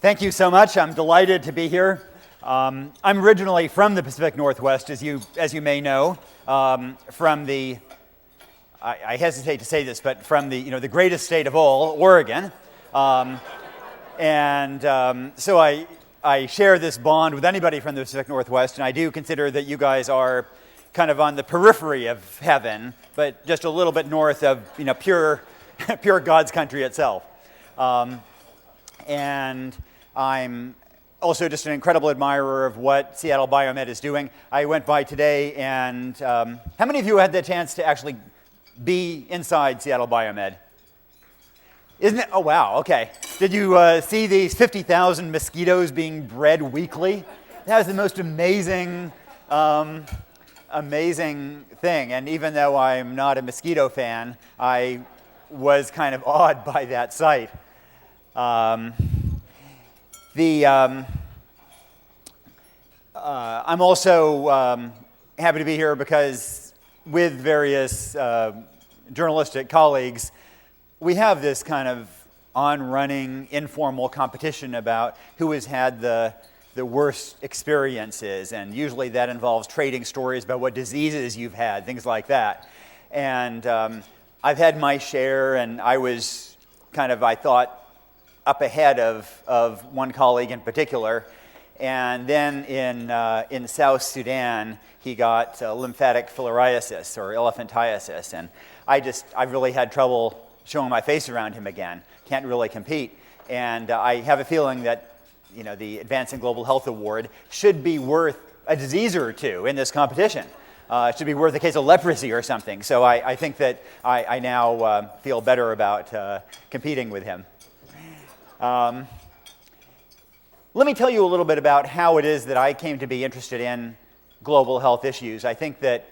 Thank you so much. I'm delighted to be here. I'm originally from the Pacific Northwest, as you may know, from the, I hesitate to say this, but from the greatest state of all, Oregon. So I share this bond with anybody from the Pacific Northwest, and I do consider that you guys are kind of on the periphery of heaven, but just a little bit north of pure God's country itself. And I'm also just an incredible admirer of what Seattle BioMed is doing. I went by today, and how many of you had the chance to actually be inside Seattle BioMed? Isn't it? Oh, wow, okay. Did you see these 50,000 mosquitoes being bred weekly? That was the most amazing thing. And even though I'm not a mosquito fan, I was kind of awed by that sight. I'm also happy to be here because with various journalistic colleagues, we have this kind of on-running informal competition about who has had the worst experiences, and usually that involves trading stories about what diseases you've had, things like that. And I've had my share, and I was I thought, up ahead of one colleague in particular. And then in South Sudan, he got lymphatic filariasis or elephantiasis, and I really had trouble showing my face around him again. Can't really compete. And I have a feeling that the Advancing Global Health Award should be worth a disease or two in this competition. It should be worth a case of leprosy or something. So I think that I now feel better about competing with him. Let me tell you a little bit about how it is that I came to be interested in global health issues. I think that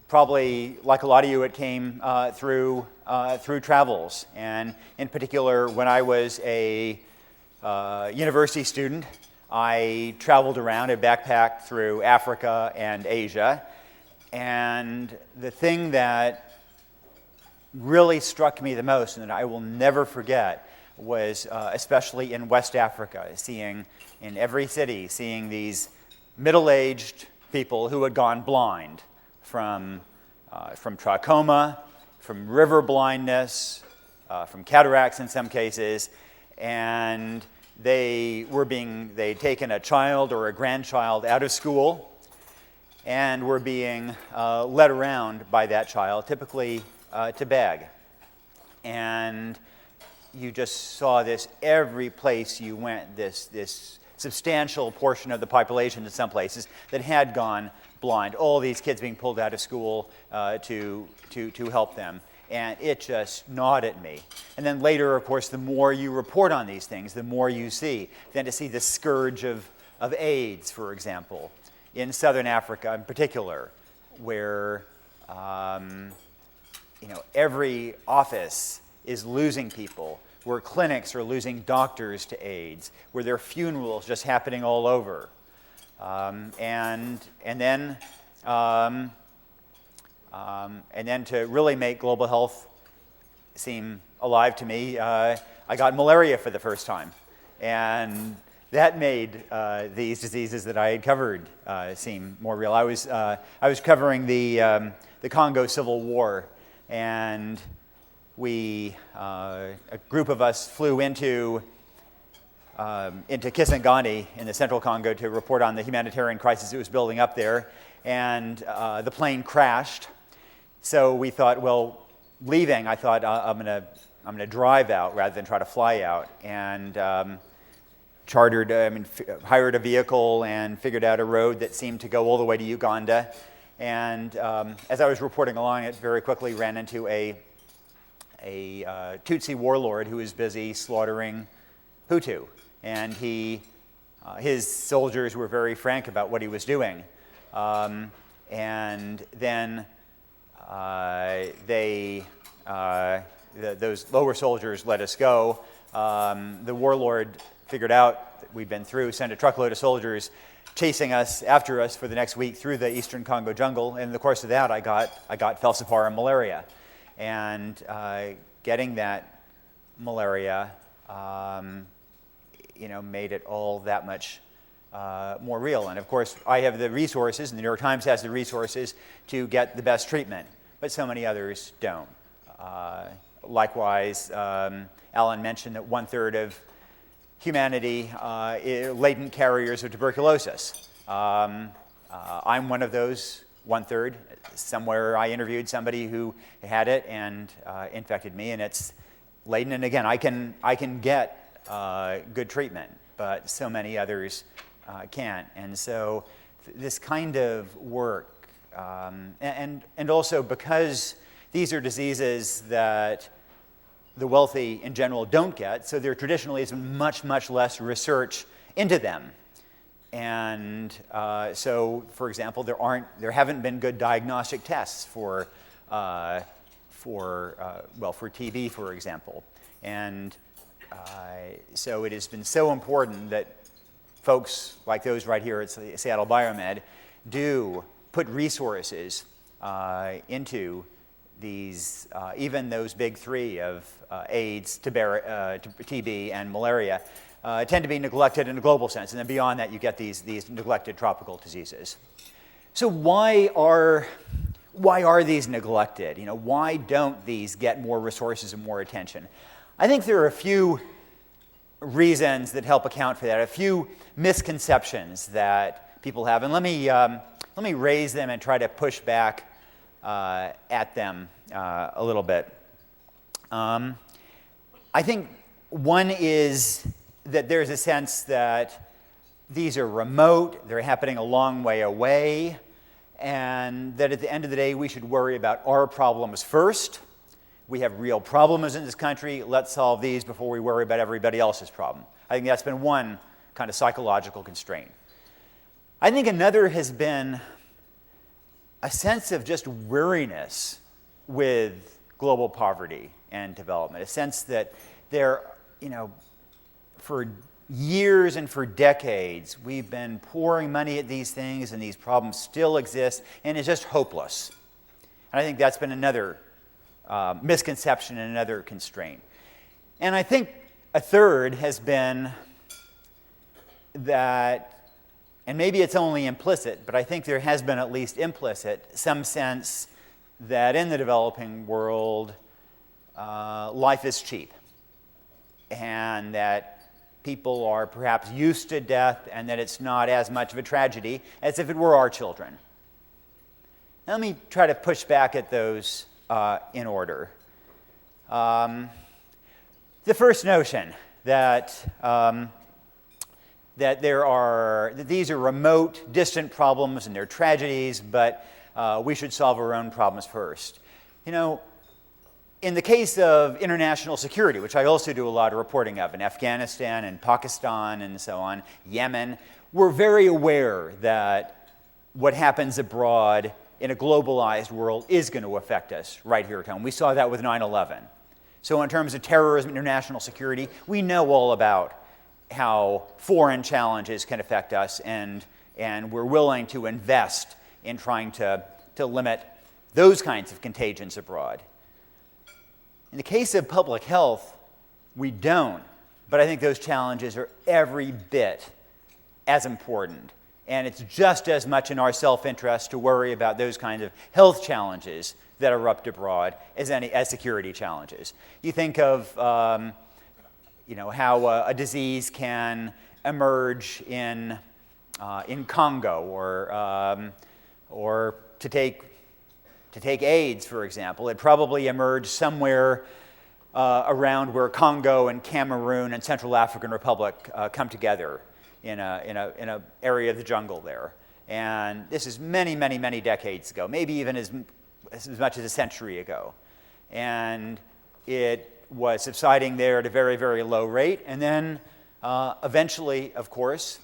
probably, like a lot of you, it came through travels. And in particular, when I was a university student, I traveled around, I backpacked through Africa and Asia. And the thing that really struck me the most, and that I will never forget, was especially in West Africa, seeing in every city, seeing these middle-aged people who had gone blind from trachoma, from river blindness, from cataracts in some cases, and they'd taken a child or a grandchild out of school and were being led around by that child, typically to beg. And you just saw this every place you went, this substantial portion of the population in some places that had gone blind. All these kids being pulled out of school to help them. And it just gnawed at me. And then later, of course, the more you report on these things, the more you see. Then to see the scourge of AIDS, for example, in southern Africa in particular, where every office is losing people, where clinics are losing doctors to AIDS, where there are funerals just happening all over. And then to really make global health seem alive to me, I got malaria for the first time. And that made these diseases that I had covered seem more real. I was covering the Congo Civil War, and a group of us flew into Kisangani in the central Congo to report on the humanitarian crisis that was building up there, and the plane crashed. So we thought, well, leaving, I thought I'm gonna drive out rather than try to fly out, and hired a vehicle and figured out a road that seemed to go all the way to Uganda. And as I was reporting along, it very quickly ran into a Tutsi warlord who was busy slaughtering Hutu. And his soldiers were very frank about what he was doing. And then those lower soldiers let us go. The warlord figured out that we'd been through, sent a truckload of soldiers chasing us, after us for the next week through the eastern Congo jungle. And in the course of that, I got falciparum malaria. And getting that malaria made it all that much more real. And of course, I have the resources, and the New York Times has the resources to get the best treatment, but so many others don't. Likewise, Alan mentioned that 1/3 of humanity latent carriers of tuberculosis. I'm one of those 1/3. Somewhere I interviewed somebody who had it and infected me, and it's latent. And again, I can get good treatment, but so many others can't. And so this kind of work, and also because these are diseases that the wealthy in general don't get, so there traditionally is much, much less research into them. And so, for example, there haven't been good diagnostic tests for TB, for example. And so it has been so important that folks like those right here at Seattle BioMed do put resources into these, even those big three of AIDS, TB, and malaria, tend to be neglected in a global sense. And then beyond that, you get these neglected tropical diseases. So why are these neglected? Why don't these get more resources and more attention? I think there are a few reasons that help account for that, a few misconceptions that people have. And let me raise them and try to push back at them a little bit. I think one is that there's a sense that these are remote, they're happening a long way away, and that at the end of the day, we should worry about our problems first. We have real problems in this country, let's solve these before we worry about everybody else's problem. I think that's been one kind of psychological constraint. I think another has been a sense of just weariness with global poverty and development, a sense that there, for years and for decades, we've been pouring money at these things and these problems still exist, and it's just hopeless. And I think that's been another misconception and another constraint. And I think a third has been that, and maybe it's only implicit, but I think there has been at least implicit some sense that in the developing world, life is cheap, and that people are perhaps used to death, and that it's not as much of a tragedy as if it were our children. Now, let me try to push back at those in order. The first notion that that these are remote, distant problems and they're tragedies, but we should solve our own problems first. In the case of international security, which I also do a lot of reporting of in Afghanistan and Pakistan and so on, Yemen, we're very aware that what happens abroad in a globalized world is going to affect us right here at home. We saw that with 9/11. So in terms of terrorism, international security, we know all about how foreign challenges can affect us, and we're willing to invest in trying to limit those kinds of contagions abroad. In the case of public health, we don't, but I think those challenges are every bit as important. And it's just as much in our self-interest to worry about those kinds of health challenges that erupt abroad as security challenges. You think of how a disease can emerge in Congo, or to take AIDS, for example. It probably emerged somewhere around where Congo and Cameroon and Central African Republic come together in a area of the jungle there. And this is many, many, many decades ago, maybe even as much as a century ago. And it was subsiding there at a very, very low rate, and then eventually, of course,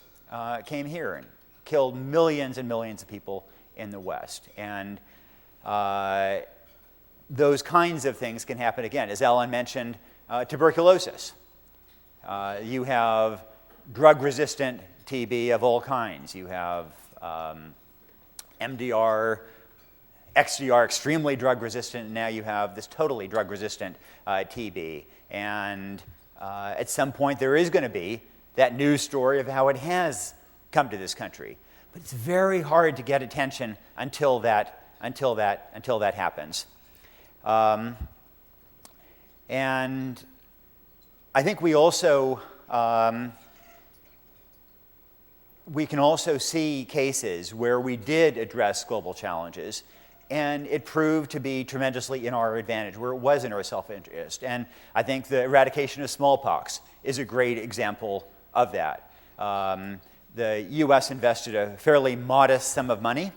came here and killed millions and millions of people in the West. And those kinds of things can happen again. As Ellen mentioned, tuberculosis. You have drug-resistant TB of all kinds. You have MDR, XDR, extremely drug-resistant, and now you have this totally drug-resistant TB. And at some point, there is going to be that news story of how it has come to this country. But it's very hard to get attention until that happens. And I think we also we can also see cases where we did address global challenges and it proved to be tremendously in our advantage, where it was in our self-interest. And I think the eradication of smallpox is a great example of that. The U.S. invested a fairly modest sum of money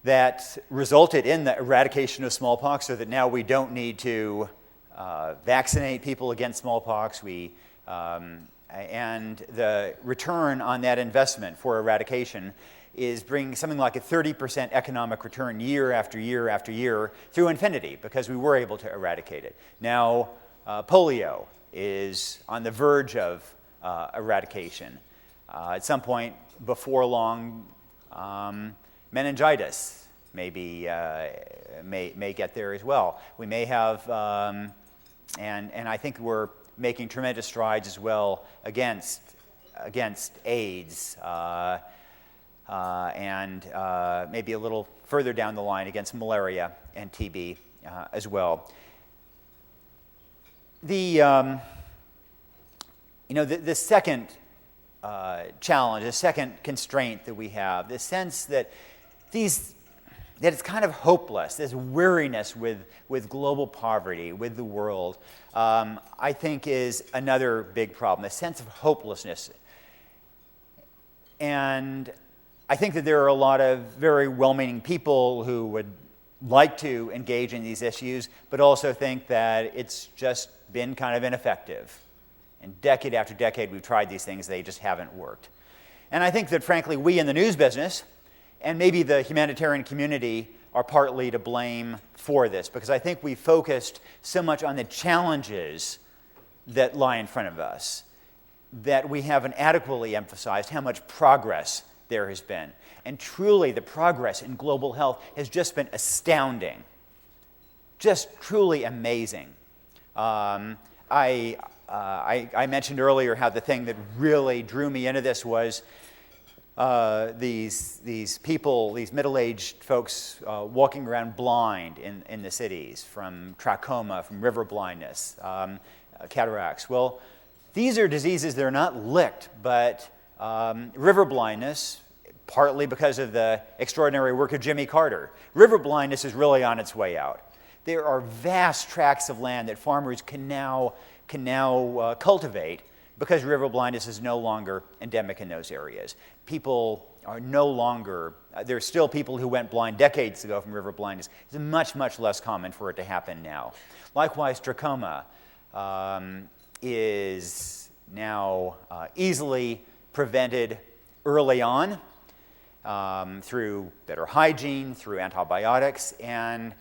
that resulted in the eradication of smallpox, so that now we don't need to vaccinate people against smallpox. And the return on that investment for eradication is bringing something like a 30% economic return year after year after year through infinity, because we were able to eradicate it. Now, polio is on the verge of eradication. At some point before long, meningitis may get there as well. We may have, and I think we're making tremendous strides as well against AIDS, and maybe a little further down the line against malaria and TB as well. The second challenge, the second constraint that we have, the sense that it's kind of hopeless, this weariness with global poverty, with the world, I think is another big problem, the sense of hopelessness. And I think that there are a lot of very well-meaning people who would like to engage in these issues, but also think that it's just been kind of ineffective. And decade after decade, we've tried these things, they just haven't worked. And I think that, frankly, we in the news business, and maybe the humanitarian community, are partly to blame for this, because I think we focused so much on the challenges that lie in front of us that we haven't adequately emphasized how much progress there has been. And truly, the progress in global health has just been astounding, just truly amazing. I mentioned earlier how the thing that really drew me into this was these people, these middle-aged folks walking around blind in the cities from trachoma, from river blindness, cataracts. Well, these are diseases that are not licked, but river blindness, partly because of the extraordinary work of Jimmy Carter. River blindness is really on its way out. There are vast tracts of land that farmers can now cultivate because river blindness is no longer endemic in those areas. People are no longer, there's still people who went blind decades ago from river blindness. It's much, much less common for it to happen now. Likewise, trachoma is now easily prevented early on through better hygiene, through antibiotics, and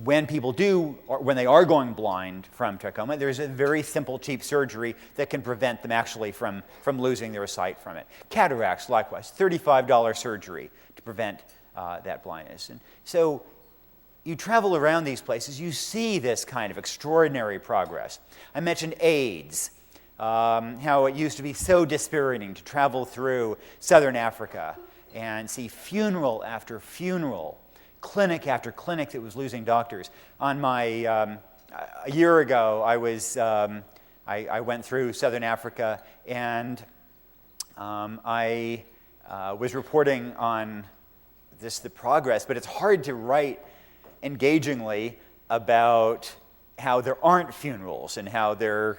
when people do, or when they are going blind from trachoma, there's a very simple, cheap surgery that can prevent them actually from losing their sight from it. Cataracts, likewise, $35 surgery to prevent that blindness. And so you travel around these places, you see this kind of extraordinary progress. I mentioned AIDS, how it used to be so dispiriting to travel through southern Africa and see funeral after funeral, clinic after clinic that was losing doctors. On my a year ago, I went through southern Africa, and I was reporting on the progress. But it's hard to write engagingly about how there aren't funerals and how there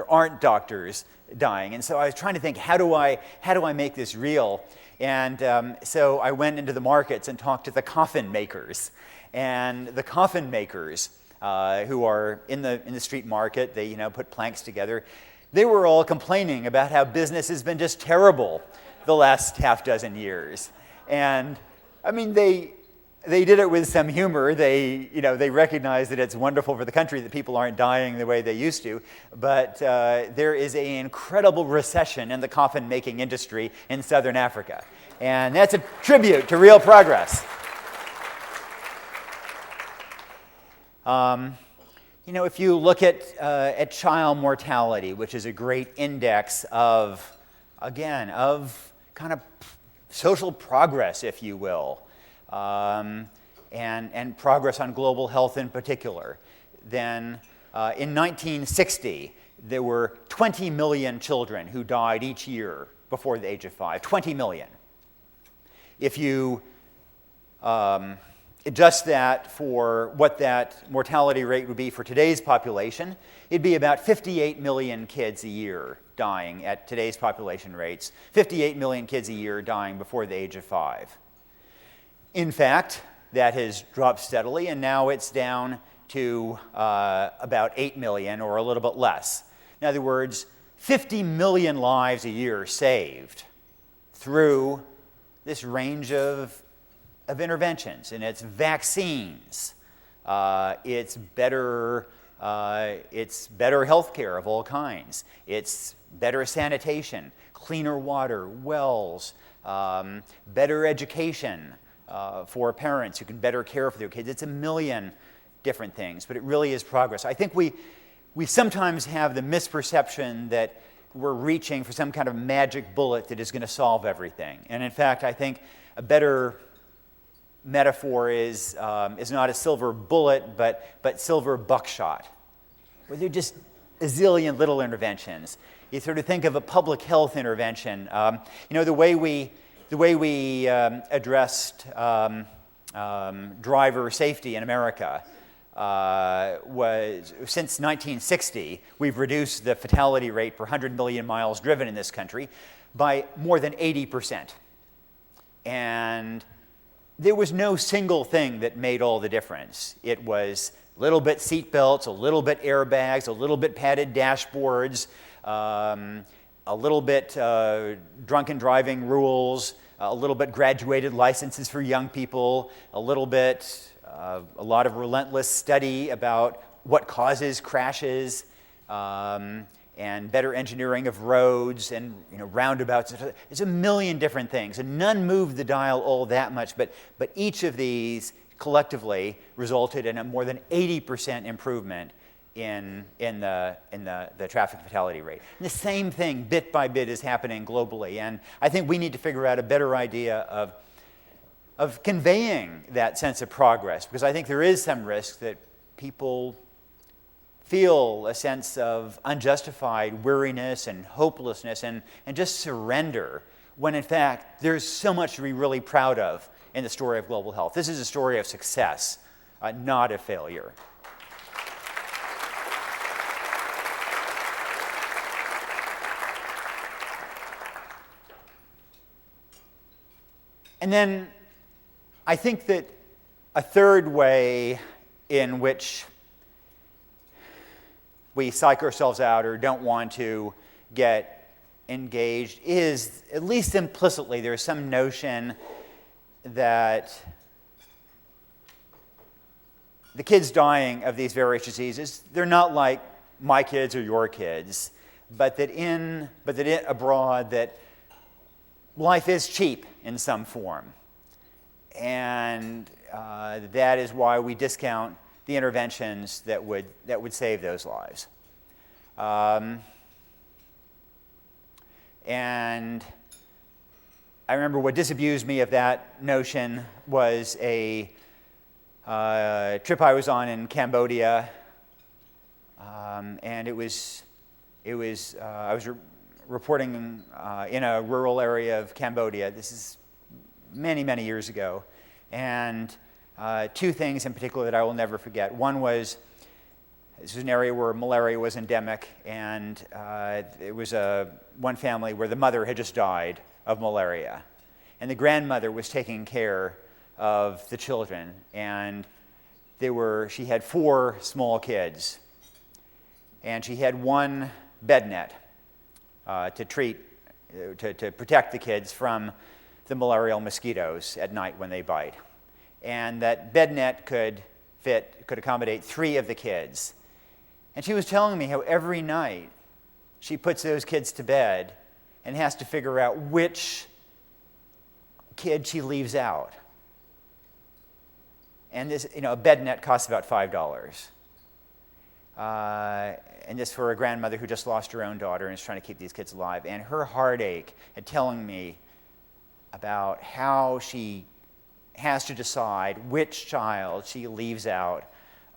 aren't doctors dying. And so I was trying to think, how do I make this real? And so I went into the markets and talked to the coffin makers. And the coffin makers who are in the street market, they put planks together. They were all complaining about how business has been just terrible the last half dozen years. And I mean, they did it with some humor. They recognize that it's wonderful for the country that people aren't dying the way they used to. But there is an incredible recession in the coffin-making industry in southern Africa. And that's a tribute to real progress. if you look at child mortality, which is a great index of, again, of kind of social progress, if you will, and progress on global health in particular, then in 1960, there were 20 million children who died each year before the age of 5. 20 million. If you adjust that for what that mortality rate would be for today's population, it'd be about 58 million kids a year dying at today's population rates. 58 million kids a year dying before the age of 5. In fact, that has dropped steadily, and now it's down to about 8 million or a little bit less. In other words, 50 million lives a year saved through this range of interventions, and it's vaccines, it's better health care of all kinds, it's better sanitation, cleaner water, wells, better education for parents who can better care for their kids. It's a million different things, but it really is progress. I think we sometimes have the misperception that we're reaching for some kind of magic bullet that is going to solve everything. And in fact, I think a better metaphor is not a silver bullet, but silver buckshot, where there are just a zillion little interventions. You sort of think of a public health intervention. The way we addressed driver safety in America was, since 1960, we've reduced the fatality rate per 100 million miles driven in this country by more than 80%. And there was no single thing that made all the difference. It was a little bit seat belts, a little bit airbags, a little bit padded dashboards, a little bit drunken driving rules, a little bit graduated licenses for young people, a little bit, a lot of relentless study about what causes crashes, and better engineering of roads and roundabouts. There's a million different things, and none moved the dial all that much, but each of these collectively resulted in a more than 80% improvement in the traffic fatality rate. And the same thing, bit by bit, is happening globally, and I think we need to figure out a better idea of conveying that sense of progress, because I think there is some risk that people feel a sense of unjustified weariness and hopelessness and just surrender, when in fact there's so much to be really proud of in the story of global health. This is a story of success, not of failure. And then I think that a third way in which we psych ourselves out or don't want to get engaged is, at least implicitly, there's some notion that the kids dying of these various diseases, they're not like my kids or your kids, but that abroad that life is cheap in some form. And that is why we discount the interventions that would save those lives. And I remember what disabused me of that notion was a trip I was on in Cambodia, and I was reporting in a rural area of Cambodia. This is many, many years ago, and two things in particular that I will never forget. One was, this was an area where malaria was endemic, and it was one family where the mother had just died of malaria, and the grandmother was taking care of the children, and she had 4 small kids, and she had one bed net to protect the kids from the malarial mosquitoes at night when they bite. And that bed net could accommodate 3 of the kids. And she was telling me how every night she puts those kids to bed and has to figure out which kid she leaves out. And this, a bed net costs about $5. and this for a grandmother who just lost her own daughter and is trying to keep these kids alive. And her heartache at telling me about how she has to decide which child she leaves out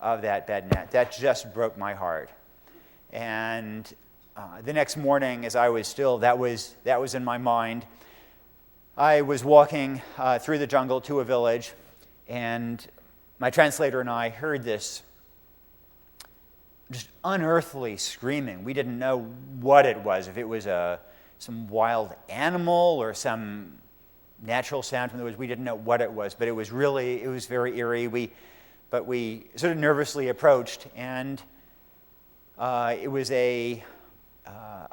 of that bed net, that just broke my heart. And the next morning, as I was still, that was in my mind, I was walking through the jungle to a village, and my translator and I heard this just unearthly screaming. We didn't know what it was, if it was some wild animal or some natural sound from the woods. We didn't know what it was, but it was very eerie. But we sort of nervously approached, and it was a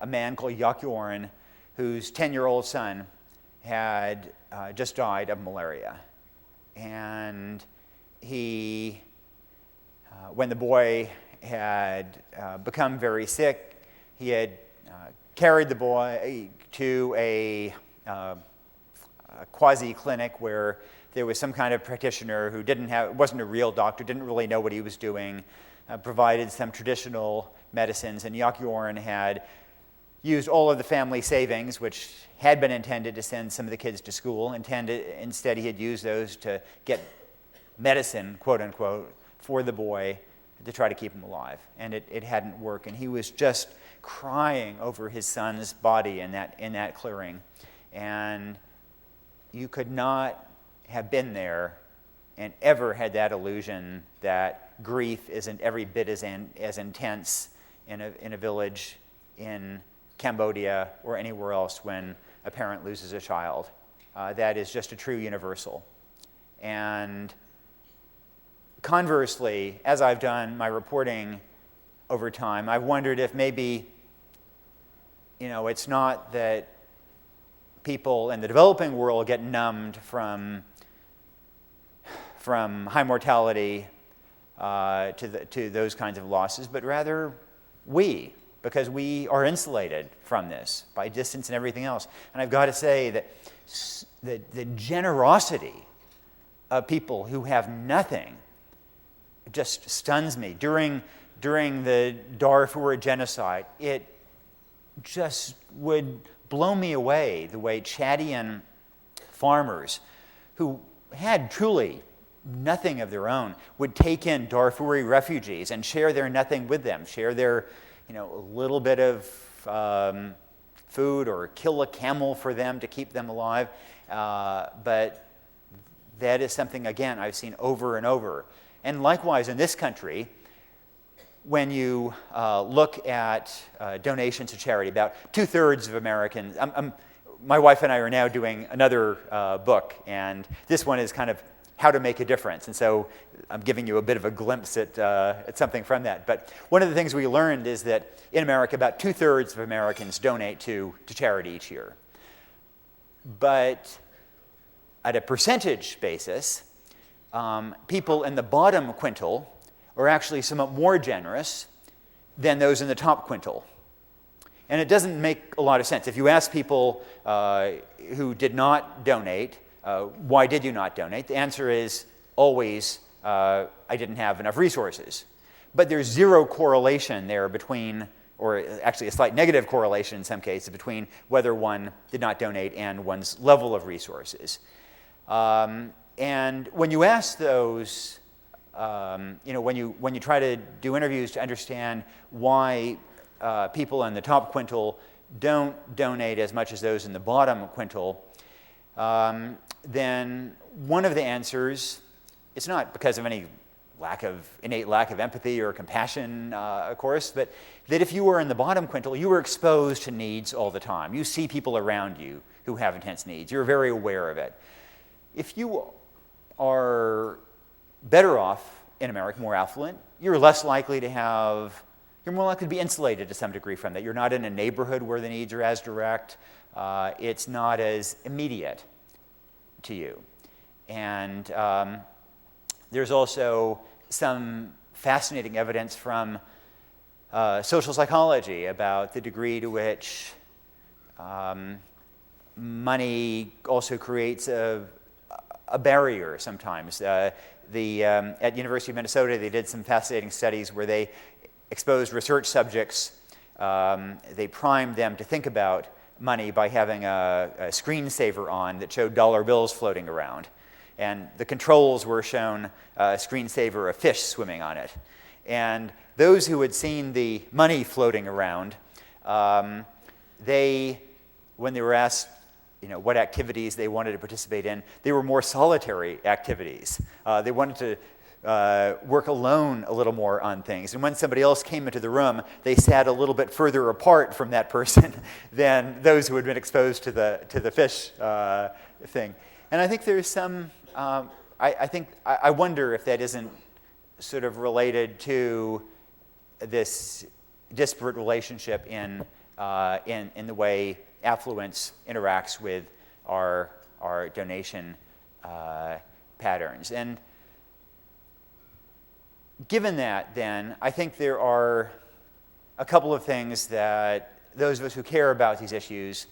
man called Yakyorn, whose 10-year-old son had just died of malaria. And he, when the boy had become very sick, he had carried the boy to a quasi-clinic where there was some kind of practitioner who wasn't a real doctor, didn't really know what he was doing, provided some traditional medicines, and Yakyorn had used all of the family savings, which had been intended to send some of the kids to school. Instead, he had used those to get medicine, quote unquote, for the boy to try to keep him alive. And it hadn't worked. And he was just crying over his son's body in that clearing. And you could not have been there and ever had that illusion that grief isn't every bit as intense in a village in Cambodia or anywhere else when a parent loses a child. That is just a true universal. And conversely, as I've done my reporting over time, I've wondered if maybe, it's not that people in the developing world get numbed from high mortality to those kinds of losses, but rather we, because we are insulated from this by distance and everything else. And I've got to say that the generosity of people who have nothing just stuns me. During the Darfur genocide, it just would blow me away the way Chadian farmers who had truly nothing of their own would take in Darfuri refugees and share their nothing with them, share their a little bit of food or kill a camel for them to keep them alive. But that is something, again, I've seen over and over. And likewise in this country, when you look at donations to charity, about 2/3 of Americans, my wife and I are now doing another book, and this one is kind of how to make a difference. And so I'm giving you a bit of a glimpse at something from that. But one of the things we learned is that in America, about 2/3 of Americans donate to charity each year. But at a percentage basis, people in the bottom quintile are actually somewhat more generous than those in the top quintile. And it doesn't make a lot of sense. If you ask people who did not donate, why did you not donate? The answer is always, I didn't have enough resources. But there's zero correlation there between, or actually a slight negative correlation in some cases, between whether one did not donate and one's level of resources. And when you ask those, when you try to do interviews to understand why people in the top quintile don't donate as much as those in the bottom quintile, then one of the answers, it's not because of any innate lack of empathy or compassion, of course, but that if you were in the bottom quintile, you were exposed to needs all the time. You see people around you who have intense needs. You're very aware of it. If you are better off in America, more affluent, you're more likely to be insulated to some degree from that. You're not in a neighborhood where the needs are as direct. It's not as immediate to you. And there's also some fascinating evidence from social psychology about the degree to which money also creates a barrier sometimes. At University of Minnesota, they did some fascinating studies where they exposed research subjects. They primed them to think about money by having a screensaver on that showed dollar bills floating around. And the controls were shown a screensaver of fish swimming on it. And those who had seen the money floating around, when they were asked what activities they wanted to participate in, they were more solitary activities. They wanted to work alone a little more on things. And when somebody else came into the room, they sat a little bit further apart from that person than those who had been exposed to the fish thing. And I think there's some, I wonder if that isn't sort of related to this disparate relationship in the way affluence interacts with our donation patterns. And given that, then, I think there are a couple of things that those of us who care about these issues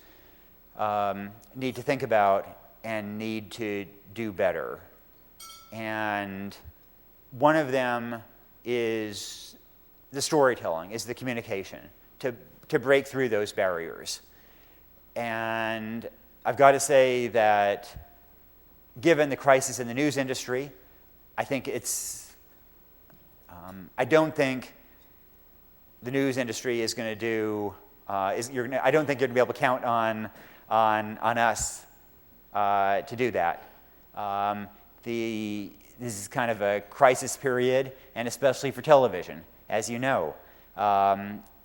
need to think about and need to do better. And one of them is the storytelling, is the communication, to break through those barriers. And I've got to say that given the crisis in the news industry, I think I don't think the news industry is going to do. I don't think you're going to be able to count on us to do that. This is kind of a crisis period, and especially for television, as you know.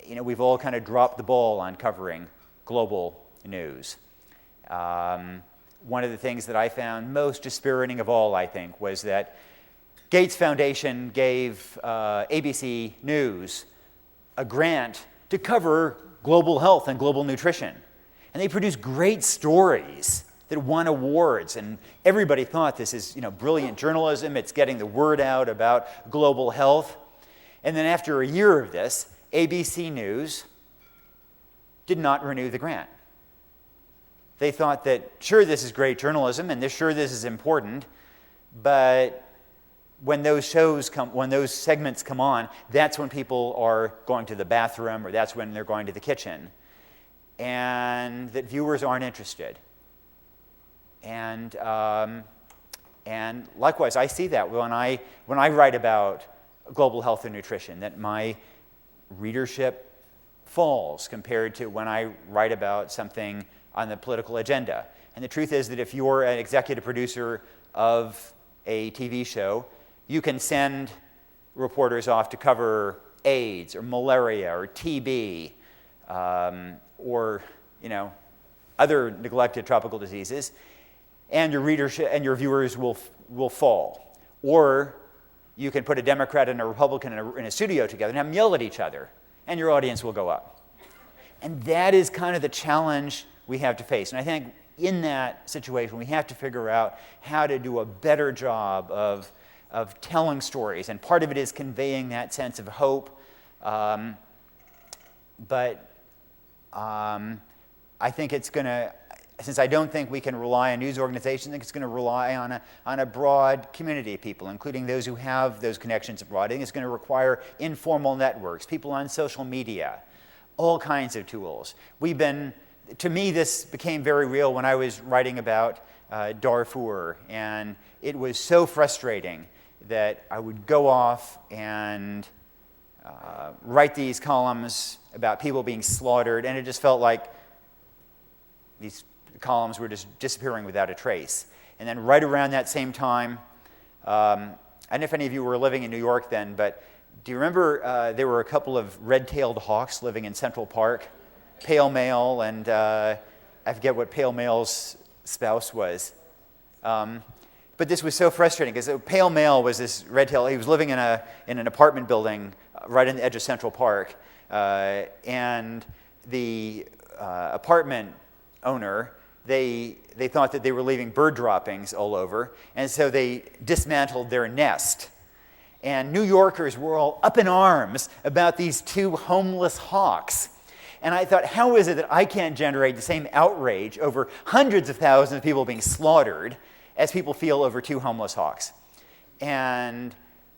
We've all kind of dropped the ball on covering global news. One of the things that I found most dispiriting of all, I think, was that Gates Foundation gave ABC News a grant to cover global health and global nutrition. And they produced great stories that won awards, and everybody thought this is brilliant journalism, it's getting the word out about global health. And then after a year of this, ABC News did not renew the grant. They thought that, sure, this is great journalism, and this is important, but when those segments come on, that's when people are going to the bathroom, or that's when they're going to the kitchen, and that viewers aren't interested. And likewise, I see that when I write about global health and nutrition, that my readership falls compared to when I write about something on the political agenda. And the truth is that if you're an executive producer of a TV show, you can send reporters off to cover AIDS or malaria or TB or other neglected tropical diseases, and your readership and your viewers will fall. Or you can put a Democrat and a Republican in a studio together and have them yell at each other, and your audience will go up. And that is kind of the challenge we have to face. And I think in that situation, we have to figure out how to do a better job of telling stories. And part of it is conveying that sense of hope. But I think it's going to, since I don't think we can rely on news organizations, I think it's going to rely on a broad community of people, including those who have those connections abroad. I think it's going to require informal networks, people on social media, all kinds of tools. To me, this became very real when I was writing about Darfur, and it was so frustrating that I would go off and write these columns about people being slaughtered, and it just felt like these columns were just disappearing without a trace. And then right around that same time, I don't know if any of you were living in New York then, but do you remember there were a couple of red-tailed hawks living in Central Park? Pale Male, and I forget what Pale Male's spouse was. But this was so frustrating because Pale Male was this red-tailed. He was living in an apartment building right on the edge of Central Park, and the apartment owner, they thought that they were leaving bird droppings all over, and so they dismantled their nest. And New Yorkers were all up in arms about these two homeless hawks. And I thought, how is it that I can't generate the same outrage over hundreds of thousands of people being slaughtered as people feel over two homeless hawks? And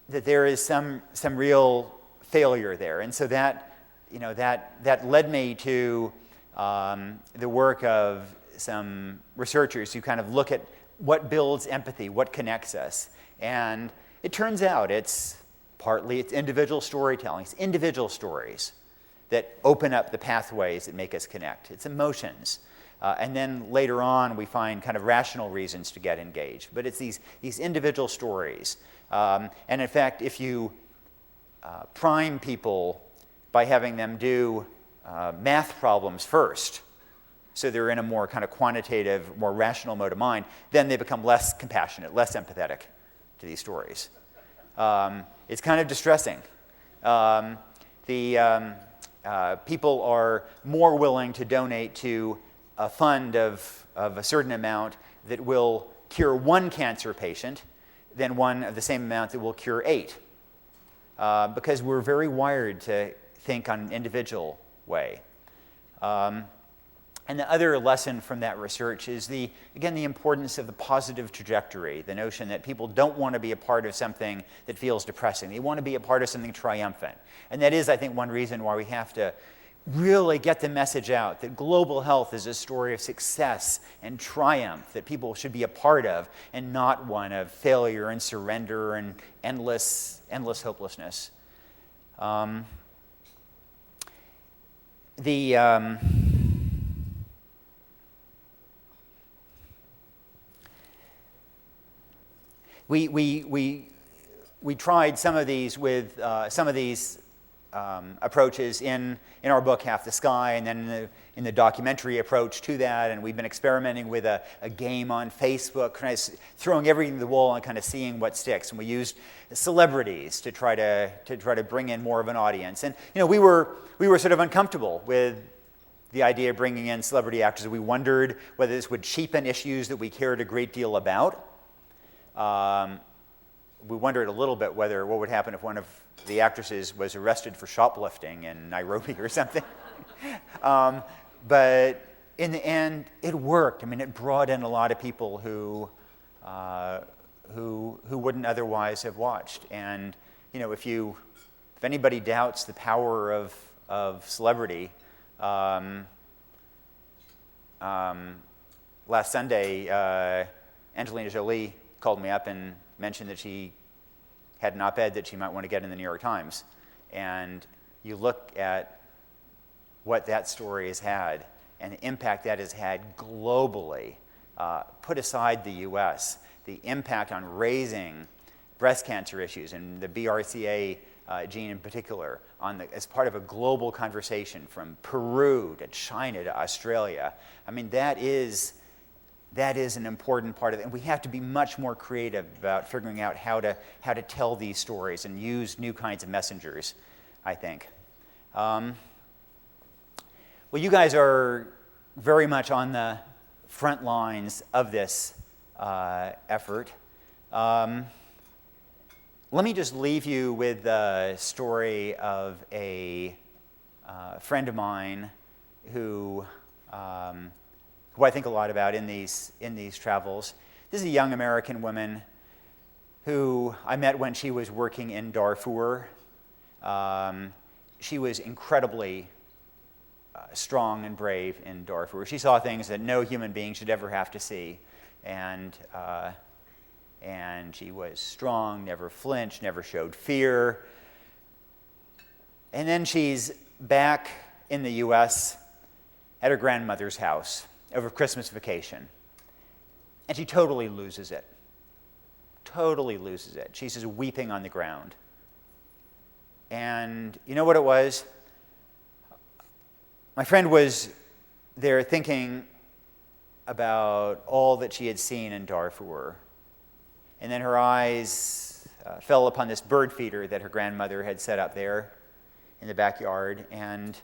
that there is some real failure there. And so that led me to the work of some researchers who kind of look at what builds empathy, what connects us. And it turns out it's individual storytelling. It's individual stories that open up the pathways that make us connect. It's emotions. And then later on, we find kind of rational reasons to get engaged. But it's these individual stories. And in fact, if you prime people by having them do math problems first, so they're in a more kind of quantitative, more rational mode of mind, then they become less compassionate, less empathetic to these stories. It's kind of distressing. People are more willing to donate to a fund of a certain amount that will cure one cancer patient than one of the same amount that will cure 8. Because we're very wired to think on an individual way. And the other lesson from that research is, again, the importance of the positive trajectory, the notion that people don't want to be a part of something that feels depressing. They want to be a part of something triumphant. And that is, I think, one reason why we have to really get the message out that global health is a story of success and triumph that people should be a part of, and not one of failure and surrender and endless hopelessness. We tried some of these with some of these approaches in our book Half the Sky, and then in the documentary approach to that, and we've been experimenting with a game on Facebook, kind of throwing everything to the wall and kind of seeing what sticks. And we used celebrities to try to bring in more of an audience. And we were sort of uncomfortable with the idea of bringing in celebrity actors. We wondered whether this would cheapen issues that we cared a great deal about. We wondered a little bit what would happen if one of the actresses was arrested for shoplifting in Nairobi or something. But in the end, it worked. I mean, it brought in a lot of people who wouldn't otherwise have watched. And if anybody doubts the power of celebrity, last Sunday, Angelina Jolie called me up and mentioned that she had an op-ed that she might want to get in the New York Times. And you look at what that story has had and the impact that has had globally, put aside the US, the impact on raising breast cancer issues and the BRCA gene in particular as part of a global conversation from Peru to China to Australia. I mean, that is an important part of it, and we have to be much more creative about figuring out how to tell these stories and use new kinds of messengers, I think. Well, you guys are very much on the front lines of this effort. Let me just leave you with the story of a friend of mine who I think a lot about in these travels. This is a young American woman who I met when she was working in Darfur. She was incredibly strong and brave in Darfur. She saw things that no human being should ever have to see, and she was strong, never flinched, never showed fear. And then she's back in the U.S. at her grandmother's house over Christmas vacation. And she totally loses it. Totally loses it. She's just weeping on the ground. And you know what it was? My friend was there thinking about all that she had seen in Darfur. And then her eyes fell upon this bird feeder that her grandmother had set up there in the backyard. And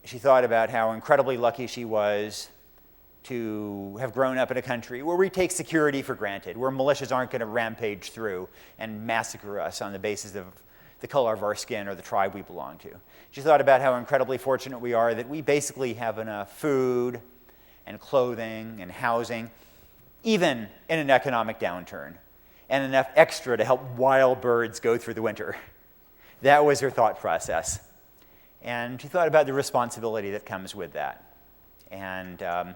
she thought about how incredibly lucky she was to have grown up in a country where we take security for granted, where militias aren't going to rampage through and massacre us on the basis of the color of our skin or the tribe we belong to. She thought about how incredibly fortunate we are that we basically have enough food and clothing and housing, even in an economic downturn, and enough extra to help wild birds go through the winter. That was her thought process. And she thought about the responsibility that comes with that. And I'm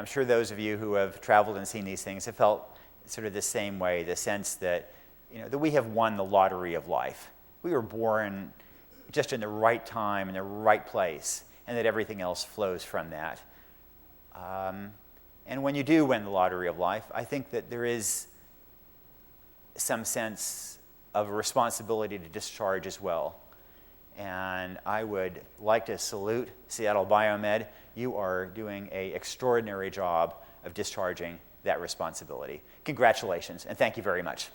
sure those of you who have traveled and seen these things have felt sort of the same way, the sense that, that we have won the lottery of life. We were born just in the right time, in the right place, and that everything else flows from that. And when you do win the lottery of life, I think that there is some sense of a responsibility to discharge as well. And I would like to salute Seattle BioMed. You are doing an extraordinary job of discharging that responsibility. Congratulations, and thank you very much.